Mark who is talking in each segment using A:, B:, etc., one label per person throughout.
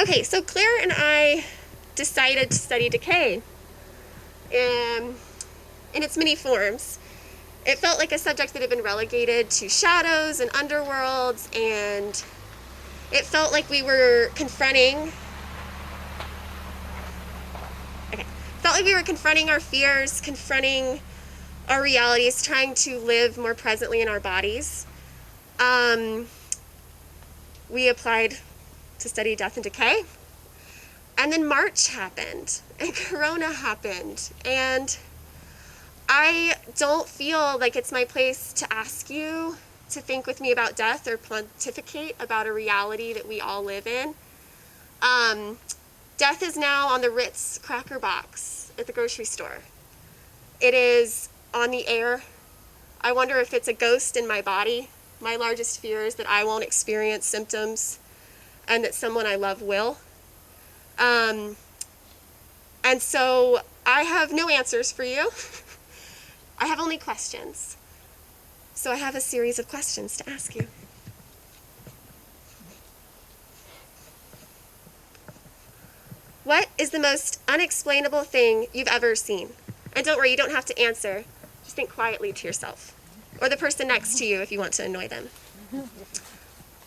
A: Okay, so Claire and I decided to study decay in its many forms. It felt like a subject that had been relegated to shadows and underworlds, and it felt like we were confronting our fears, confronting our realities, trying to live more presently in our bodies. We applied to study death and decay. And then March happened, and Corona happened, and I don't feel like it's my place to ask you to think with me about death or pontificate about a reality that we all live in. Death is now on the Ritz cracker box at the grocery store. It is on the air. I wonder if it's a ghost in my body. My largest fear is that I won't experience symptoms and that someone I love will. And so I have no answers for you. I have only questions. So I have a series of questions to ask you. What is the most unexplainable thing you've ever seen? And don't worry, you don't have to answer. Just think quietly to yourself. Or the person next to you if you want to annoy them.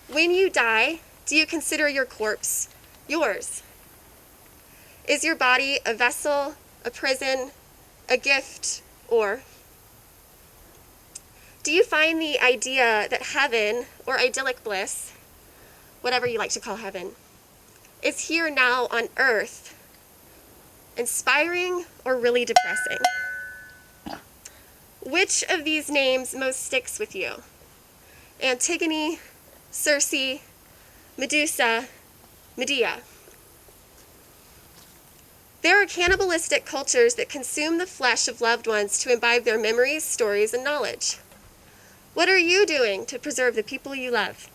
A: When you die, do you consider your corpse yours? Is your body a vessel, a prison, a gift, or? Do you find the idea that heaven, or idyllic bliss, whatever you like to call heaven, is here now on earth, inspiring or really depressing? Which of these names most sticks with you? Antigone, Circe, Medusa, Medea. There are cannibalistic cultures that consume the flesh of loved ones to imbibe their memories, stories, and knowledge. What are you doing to preserve the people you love?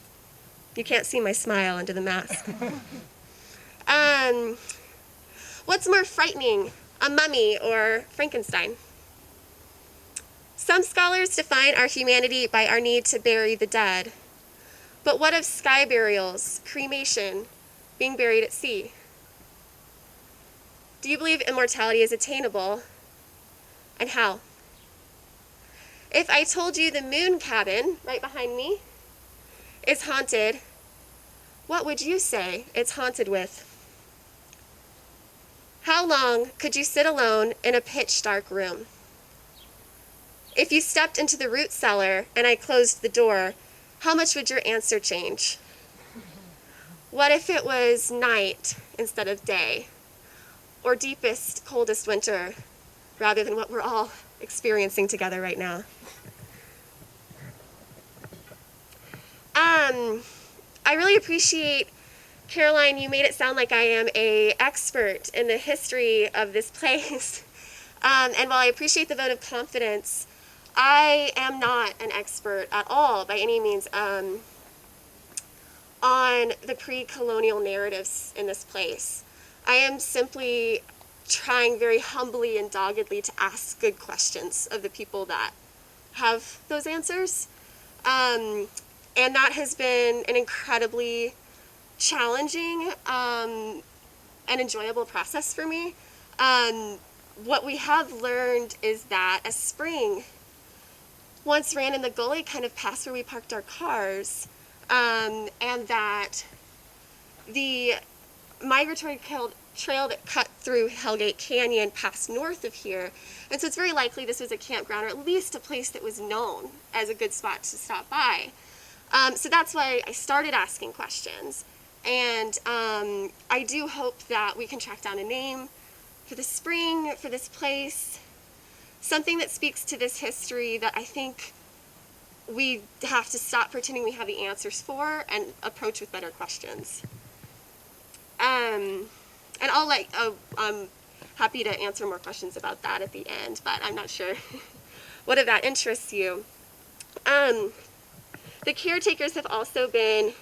A: You can't see my smile under the mask. What's more frightening, a mummy or Frankenstein? Some scholars define our humanity by our need to bury the dead. But what of sky burials, cremation, being buried at sea? Do you believe immortality is attainable? And how? If I told you the moon cabin, right behind me, is haunted, what would you say it's haunted with? How long could you sit alone in a pitch-dark room? If you stepped into the root cellar and I closed the door, how much would your answer change? What if it was night instead of day? Or deepest, coldest winter, rather than what we're all experiencing together right now? I really appreciate, Caroline, you made it sound like I am an expert in the history of this place. And while I appreciate the vote of confidence, I am not an expert at all, by any means, on the pre-colonial narratives in this place. I am simply trying very humbly and doggedly to ask good questions of the people that have those answers. And that has been an incredibly challenging and enjoyable process for me. What we have learned is that a spring once ran in the gully kind of past where we parked our cars, and that the migratory trail that cut through Hellgate Canyon passed north of here. And so it's very likely this was a campground, or at least a place that was known as a good spot to stop by. So that's why I started asking questions. And I do hope that we can track down a name for the spring, for this place, something that speaks to this history that I think we have to stop pretending we have the answers for and approach with better questions. And I'm happy to answer more questions about that at the end, but I'm not sure what of that interests you. The caretakers have also been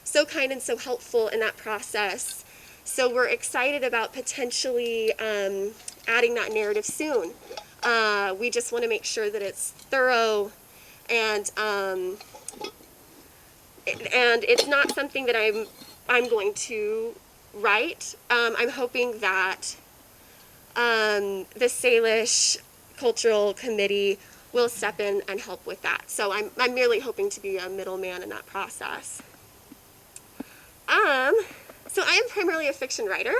A: so kind and so helpful in that process. So we're excited about potentially adding that narrative soon. We just want to make sure that it's thorough, and it's not something that I'm going to right, I'm hoping that the Salish Cultural Committee will step in and help with that. So I'm merely hoping to be a middleman in that process. So I am primarily a fiction writer,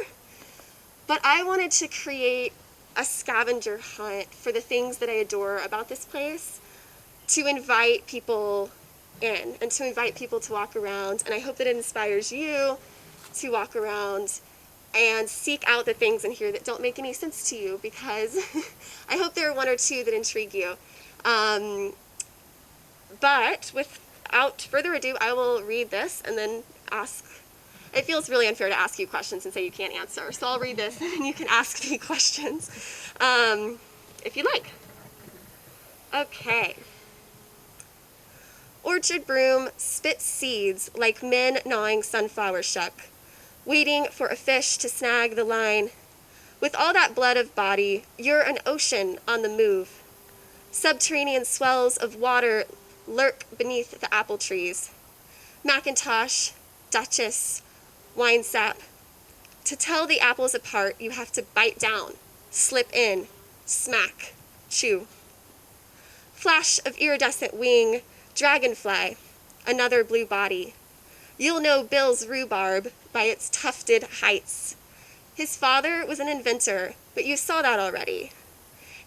A: but I wanted to create a scavenger hunt for the things that I adore about this place, to invite people in and to invite people to walk around. And I hope that it inspires you to walk around and seek out the things in here that don't make any sense to you, because I hope there are one or two that intrigue you. But without further ado, I will read this and then ask. It feels really unfair to ask you questions and say you can't answer. So I'll read this and you can ask me questions if you like. Okay. Orchard broom spits seeds like men gnawing sunflower shuck, waiting for a fish to snag the line. With all that blood of body, you're an ocean on the move. Subterranean swells of water lurk beneath the apple trees. Macintosh, Duchess, Winesap. To tell the apples apart, you have to bite down, slip in, smack, chew. Flash of iridescent wing, dragonfly, another blue body. You'll know Bill's rhubarb by its tufted heights. His father was an inventor, but you saw that already.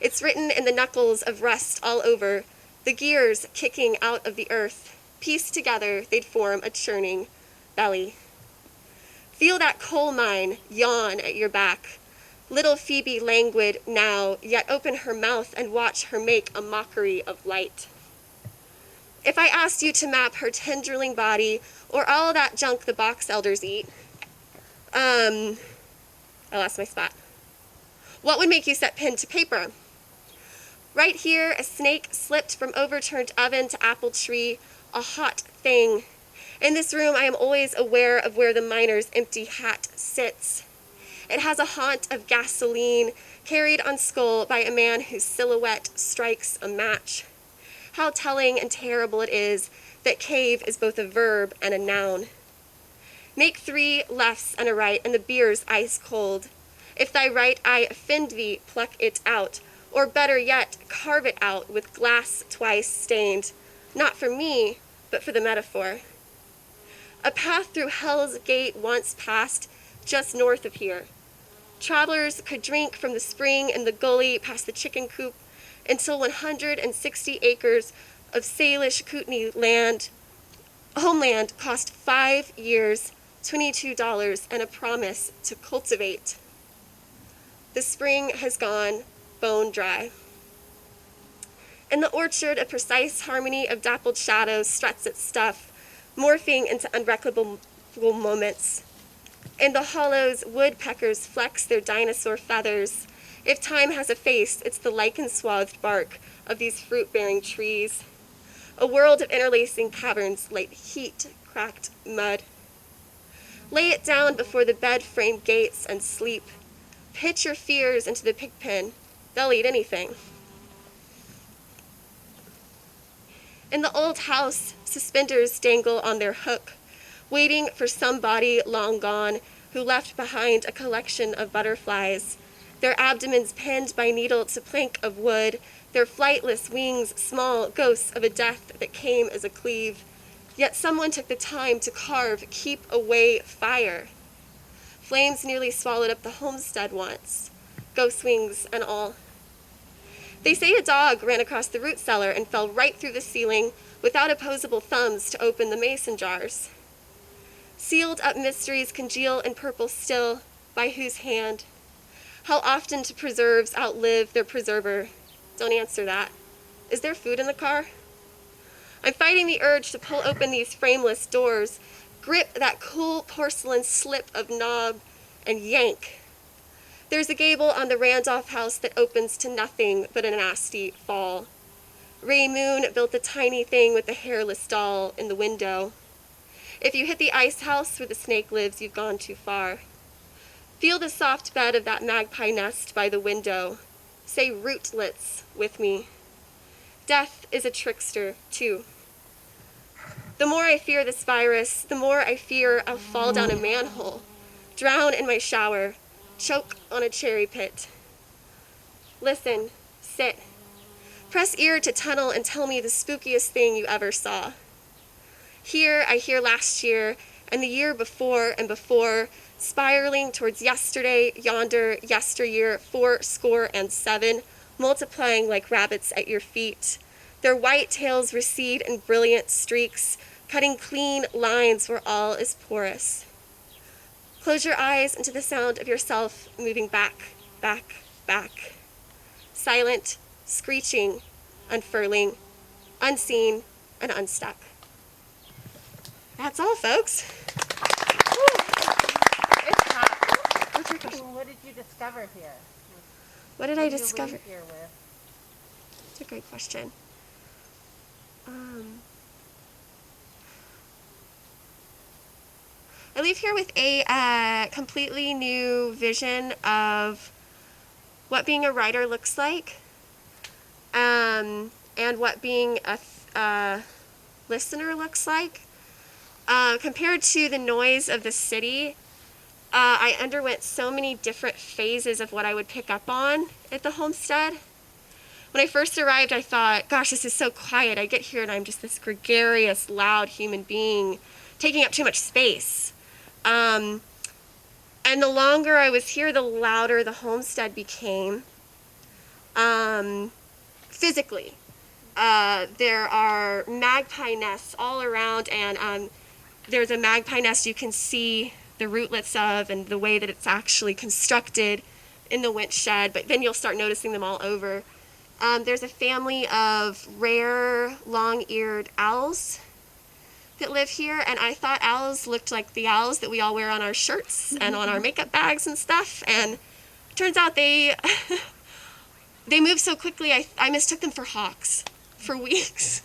A: It's written in the knuckles of rust all over, the gears kicking out of the earth. Pieced together, they'd form a churning belly. Feel that coal mine yawn at your back. Little Phoebe languid now, yet open her mouth and watch her make a mockery of light. If I asked you to map her tendriling body, or all that junk the box elders eat, I lost my spot. What would make you set pen to paper? Right here, a snake slipped from overturned oven to apple tree, a hot thing. In this room, I am always aware of where the miner's empty hat sits. It has a haunt of gasoline carried on skull by a man whose silhouette strikes a match. How telling and terrible it is that cave is both a verb and a noun. Make 3 lefts and a right, and the beer's ice cold. If thy right eye offend thee, pluck it out, or better yet, carve it out with glass twice stained, not for me, but for the metaphor. A path through Hell's Gate once passed just north of here. Travelers could drink from the spring in the gully past the chicken coop until 160 acres of Salish Kootenai homeland cost 5 years, $22, and a promise to cultivate. The spring has gone bone dry. In the orchard, a precise harmony of dappled shadows struts its stuff, morphing into unreckonable moments. In the hollows, woodpeckers flex their dinosaur feathers. If time has a face, it's the lichen-swathed bark of these fruit-bearing trees. A world of interlacing caverns like heat-cracked mud. Lay it down before the bed-framed gates and sleep. Pitch your fears into the pig pen. They'll eat anything. In the old house, suspenders dangle on their hook, waiting for somebody long gone who left behind a collection of butterflies, their abdomens pinned by needle to plank of wood, their flightless wings small ghosts of a death that came as a cleave. Yet someone took the time to carve keep away fire. Flames nearly swallowed up the homestead once, ghost wings and all. They say a dog ran across the root cellar and fell right through the ceiling without opposable thumbs to open the mason jars. Sealed up mysteries congeal in purple still, by whose hand? How often do preserves outlive their preserver? Don't answer that. Is there food in the car? I'm fighting the urge to pull open these frameless doors, grip that cool porcelain slip of knob, and yank. There's a gable on the Randolph house that opens to nothing but a nasty fall. Ray Moon built the tiny thing with the hairless doll in the window. If you hit the ice house where the snake lives, you've gone too far. Feel the soft bed of that magpie nest by the window. Say rootlets with me. Death is a trickster, too. The more I fear this virus, the more I fear I'll fall down a manhole. Drown in my shower, choke on a cherry pit. Listen, sit. Press ear to tunnel and tell me the spookiest thing you ever saw. Here I hear last year and the year before and before, spiraling towards yesterday, yonder, yesteryear, 77, multiplying like rabbits at your feet. Their white tails recede in brilliant streaks, cutting clean lines where all is porous. Close your eyes into the sound of yourself moving back, back, back. Silent, screeching, unfurling, unseen, and unstuck. That's all, folks.
B: It's hot.
A: What's your question?
B: What did you discover here?
A: What did I discover?
B: What did you leave here with?
A: That's a great question. I leave here with a completely new vision of what being a writer looks like, and what being a listener looks like. Compared to the noise of the city, I underwent so many different phases of what I would pick up on at the homestead. When I first arrived, I thought, gosh, this is so quiet. I get here and I'm just this gregarious, loud human being taking up too much space. And the longer I was here, the louder the homestead became, physically. There are magpie nests all around, and there's a magpie nest you can see the rootlets of and the way that it's actually constructed in the winch shed, but then you'll start noticing them all over. There's a family of rare long-eared owls that live here, and I thought owls looked like the owls that we all wear on our shirts and on our makeup bags and stuff, and it turns out they move so quickly I mistook them for hawks for weeks.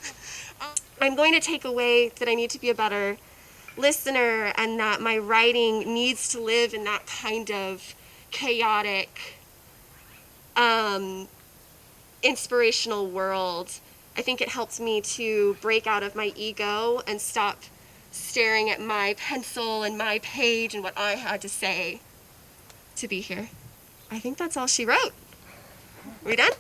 A: I'm going to take away that I need to be a better listener and that my writing needs to live in that kind of chaotic, inspirational world. I think it helped me to break out of my ego and stop staring at my pencil and my page and what I had to say to be here. I think that's all she wrote. Are we done?